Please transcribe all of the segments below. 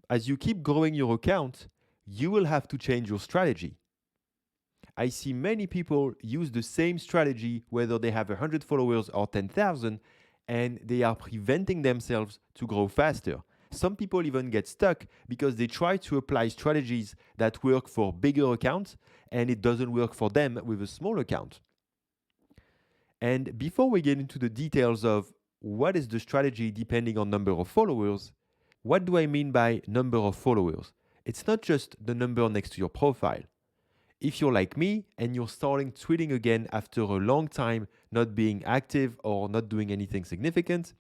as you keep growing your account, you will have to change your strategy. I see many people use the same strategy whether they have 100 followers or 10,000, and they are preventing themselves to grow faster. Some people even get stuck because they try to apply strategies that work for bigger accounts and it doesn't work for them with a small account. And before we get into the details of what is the strategy depending on number of followers, what do I mean by number of followers? It's not just the number next to your profile. If you're like me and you're starting tweeting again after a long time not being active or not doing anything significant,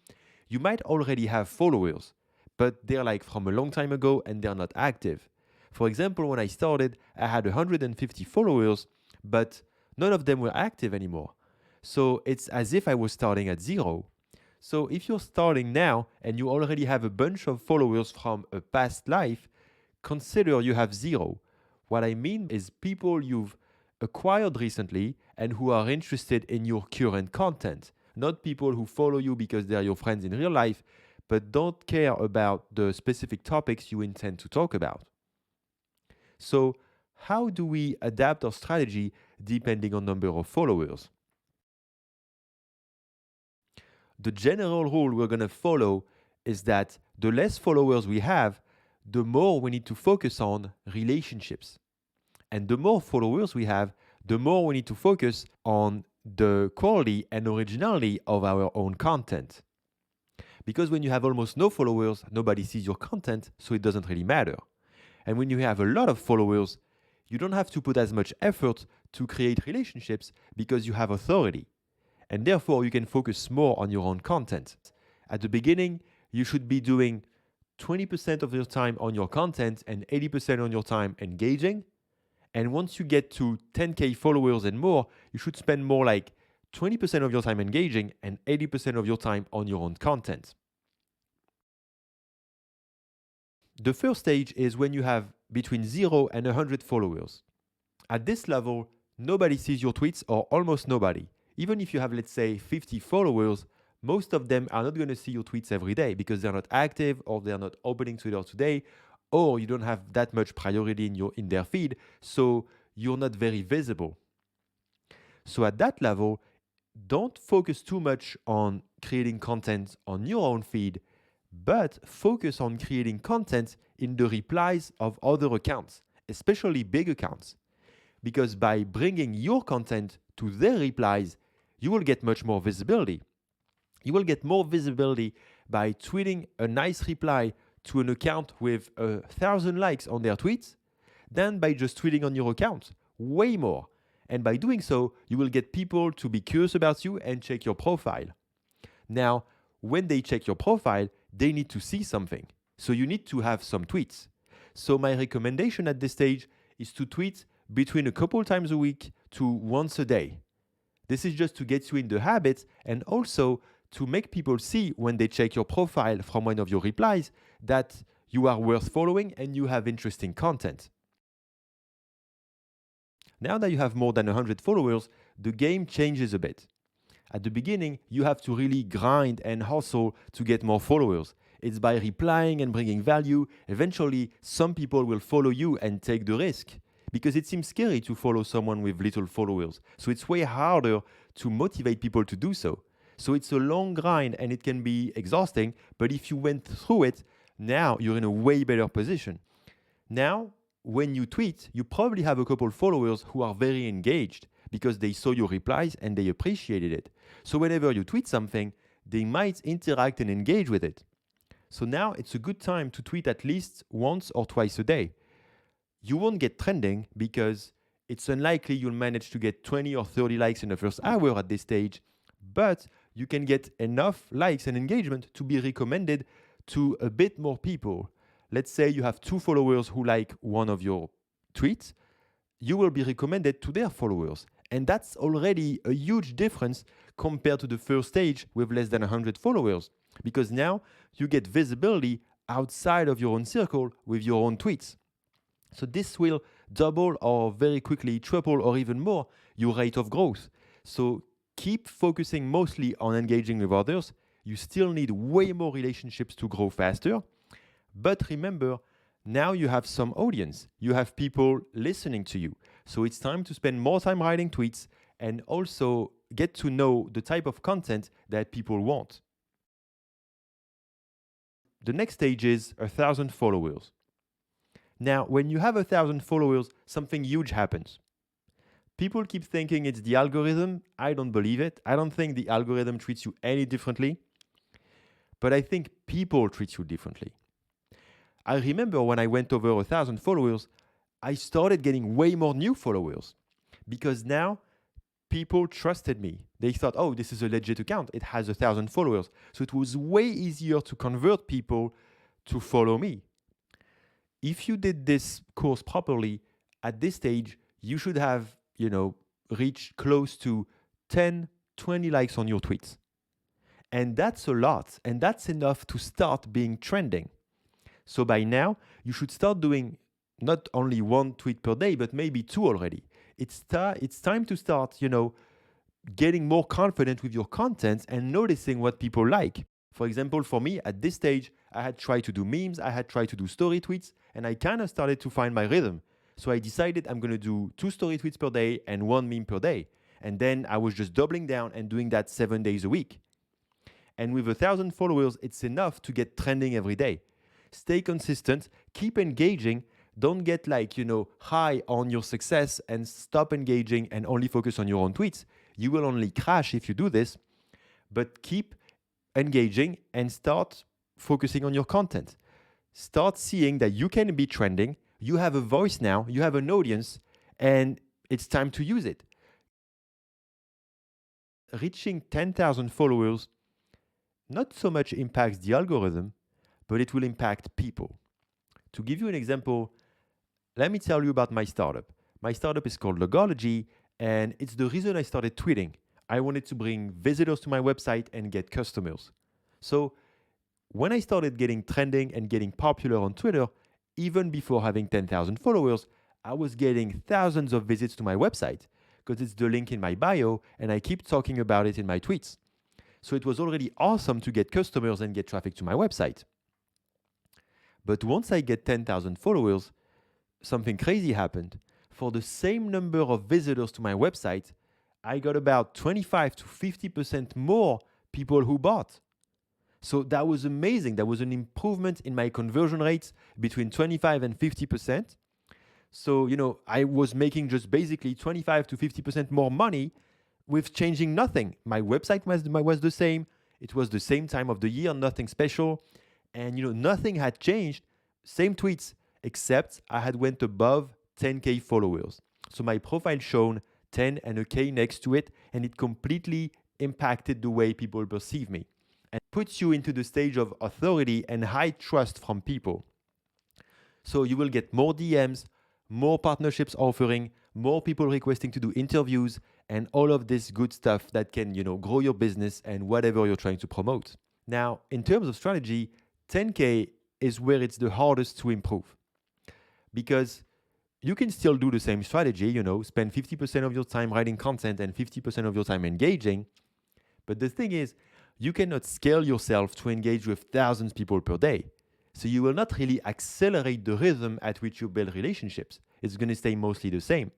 you might already have followers, but they're like from a long time ago and they're not active. For example, when I started, I had 150 followers, but none of them were active anymore. So it's as if I was starting at zero. So if you're starting now and you already have a bunch of followers from a past life, consider you have zero. What I mean is people you've acquired recently and who are interested in your current content, not people who follow you because they're your friends in real life, but don't care about the specific topics you intend to talk about. So, how do we adapt our strategy depending on number of followers? The general rule we're going to follow is that the less followers we have, the more we need to focus on relationships. And the more followers we have, the more we need to focus on the quality and originality of our own content. Because when you have almost no followers, nobody sees your content, so it doesn't really matter. And when you have a lot of followers, you don't have to put as much effort to create relationships because you have authority. And therefore, you can focus more on your own content. At the beginning, you should be doing 20% of your time on your content and 80% on your time engaging. And once you get to 10K followers and more, you should spend more like 20% of your time engaging and 80% of your time on your own content. The first stage is when you have between 0 and 100 followers. At this level, nobody sees your tweets or almost nobody. Even if you have, let's say, 50 followers, most of them are not going to see your tweets every day because they're not active or they're not opening Twitter today, or you don't have that much priority in their feed, so you're not very visible. So at that level, don't focus too much on creating content on your own feed, but focus on creating content in the replies of other accounts, especially big accounts. Because by bringing your content to their replies, you will get much more visibility. You will get more visibility by tweeting a nice reply to an account with 1,000 likes on their tweets than by just tweeting on your account. Way more. And by doing so, you will get people to be curious about you and check your profile. Now, when they check your profile, they need to see something. So you need to have some tweets. So my recommendation at this stage is to tweet between a couple times a week to once a day. This is just to get you in the habit and also to make people see when they check your profile from one of your replies that you are worth following and you have interesting content. Now that you have more than 100 followers, the game changes a bit. At the beginning, you have to really grind and hustle to get more followers. It's by replying and bringing value. Eventually, some people will follow you and take the risk because it seems scary to follow someone with little followers. So it's way harder to motivate people to do so. So it's a long grind and it can be exhausting, but if you went through it, now you're in a way better position. Now, when you tweet, you probably have a couple followers who are very engaged because they saw your replies and they appreciated it. So whenever you tweet something, they might interact and engage with it. So now it's a good time to tweet at least once or twice a day. You won't get trending because it's unlikely you'll manage to get 20 or 30 likes in the first hour at this stage, but you can get enough likes and engagement to be recommended to a bit more people. Let's say you have 2 followers who like one of your tweets, you will be recommended to their followers. And that's already a huge difference compared to the first stage with less than 100 followers, because now you get visibility outside of your own circle with your own tweets. So this will double or very quickly triple or even more your rate of growth. So keep focusing mostly on engaging with others. You still need way more relationships to grow faster. But remember Now you have some audience. You have people listening to you. So it's time to spend more time writing tweets and also get to know the type of content that people want. The next stage is 1,000 followers. Now, when you have 1,000 followers, something huge happens. People keep thinking it's the algorithm. I don't believe it. I don't think the algorithm treats you any differently. But I think people treat you differently. I remember when I went over 1,000 followers, I started getting way more new followers because now people trusted me. They thought, oh, this is a legit account. It has 1,000 followers. So it was way easier to convert people to follow me. If you did this course properly, at this stage, you should have, reached close to 10, 20 likes on your tweets. And that's a lot. And that's enough to start being trending. So by now, you should start doing not only one tweet per day, but maybe two already. It's time to start, getting more confident with your content and noticing what people like. For example, for me, at this stage, I had tried to do memes, I had tried to do story tweets, and I kind of started to find my rhythm. So I decided I'm going to do 2 story tweets per day and 1 meme per day. And then I was just doubling down and doing that 7 days a week. And with 1,000 followers, it's enough to get trending every day. Stay consistent, keep engaging, don't get high on your success and stop engaging and only focus on your own tweets. You will only crash if you do this, but keep engaging and start focusing on your content. Start seeing that you can be trending. You have a voice now, you have an audience, and it's time to use it. Reaching 10,000 followers not so much impacts the algorithm, but it will impact people. To give you an example, let me tell you about my startup. My startup is called Logology, and it's the reason I started tweeting. I wanted to bring visitors to my website and get customers. So when I started getting trending and getting popular on Twitter, even before having 10,000 followers, I was getting thousands of visits to my website because it's the link in my bio and I keep talking about it in my tweets. So it was already awesome to get customers and get traffic to my website. But once I get 10,000 followers, something crazy happened. For the same number of visitors to my website, I got about 25 to 50% more people who bought. So that was amazing. That was an improvement in my conversion rates between 25 and 50%. So, I was making just basically 25 to 50% more money with changing nothing. My website was the same. It was the same time of the year, nothing special. And, nothing had changed. Same tweets, except I had went above 10K followers. So my profile shown 10 and a K next to it, and it completely impacted the way people perceive me and puts you into the stage of authority and high trust from people. So you will get more DMs, more partnerships offering, more people requesting to do interviews, and all of this good stuff that can, grow your business and whatever you're trying to promote. Now, in terms of strategy, 10K is where it's the hardest to improve because you can still do the same strategy, spend 50% of your time writing content and 50% of your time engaging. But the thing is, you cannot scale yourself to engage with thousands of people per day. So you will not really accelerate the rhythm at which you build relationships. It's going to stay mostly the same.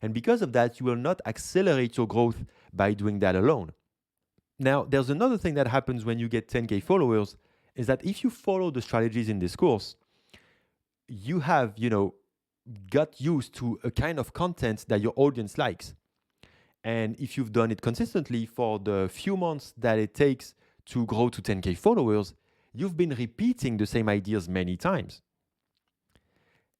And because of that, you will not accelerate your growth by doing that alone. Now, there's another thing that happens when you get 10K followers is that if you follow the strategies in this course, you have, got used to a kind of content that your audience likes. And if you've done it consistently for the few months that it takes to grow to 10K followers, you've been repeating the same ideas many times.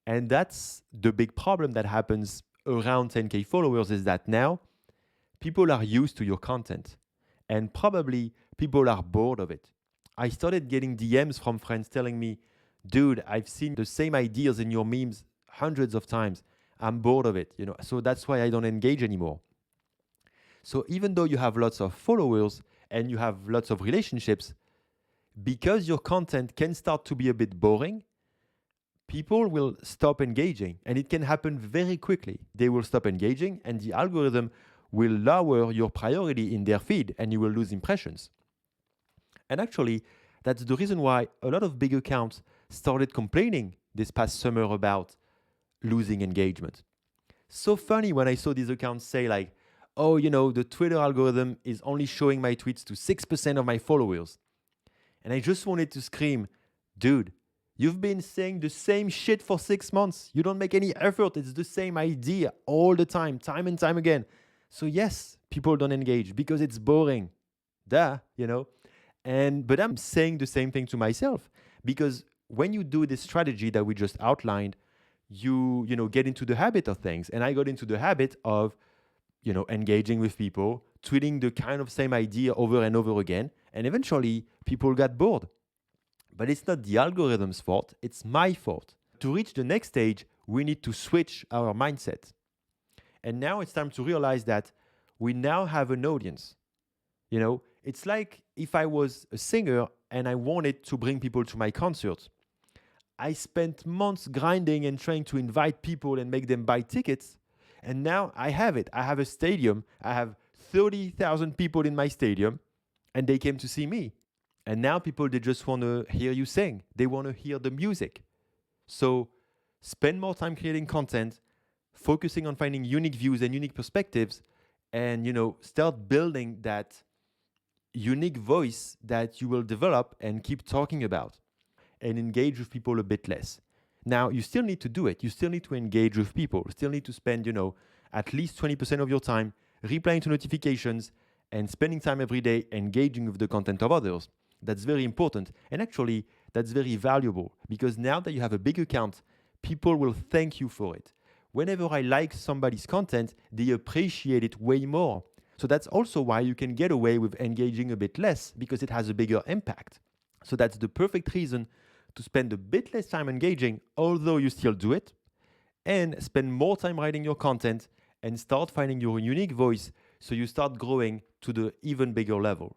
And that's the big problem that happens around 10K followers is that now people are used to your content and probably people are bored of it. I started getting DMs from friends telling me, dude, I've seen the same ideas in your memes hundreds of times. I'm bored of it, so that's why I don't engage anymore. So even though you have lots of followers and you have lots of relationships, because your content can start to be a bit boring, people will stop engaging and it can happen very quickly. They will stop engaging and the algorithm will lower your priority in their feed and you will lose impressions. And actually, that's the reason why a lot of big accounts started complaining this past summer about losing engagement. So funny when I saw these accounts say like, oh, the Twitter algorithm is only showing my tweets to 6% of my followers. And I just wanted to scream, dude, you've been saying the same shit for 6 months. You don't make any effort. It's the same idea all the time and time again. So yes, people don't engage because it's boring. But I'm saying the same thing to myself, because when you do this strategy that we just outlined, you get into the habit of things. And I got into the habit of, engaging with people, tweeting the kind of same idea over and over again. And eventually people got bored. But it's not the algorithm's fault, it's my fault. To reach the next stage, we need to switch our mindset. And now it's time to realize that we now have an audience. It's like if I was a singer and I wanted to bring people to my concert. I spent months grinding and trying to invite people and make them buy tickets. And now I have it. I have a stadium. I have 30,000 people in my stadium, and they came to see me. And now people, they just want to hear you sing. They want to hear the music. So spend more time creating content, focusing on finding unique views and unique perspectives, and start building that unique voice that you will develop and keep talking about, and engage with people a bit less. Now, you still need to do it. You still need to engage with people. You still need to spend, at least 20% of your time replying to notifications and spending time every day engaging with the content of others. That's very important. And actually, that's very valuable, because now that you have a big account, people will thank you for it. Whenever I like somebody's content, they appreciate it way more. So that's also why you can get away with engaging a bit less, because it has a bigger impact. So that's the perfect reason to spend a bit less time engaging, although you still do it, and spend more time writing your content and start finding your unique voice, so you start growing to the even bigger level.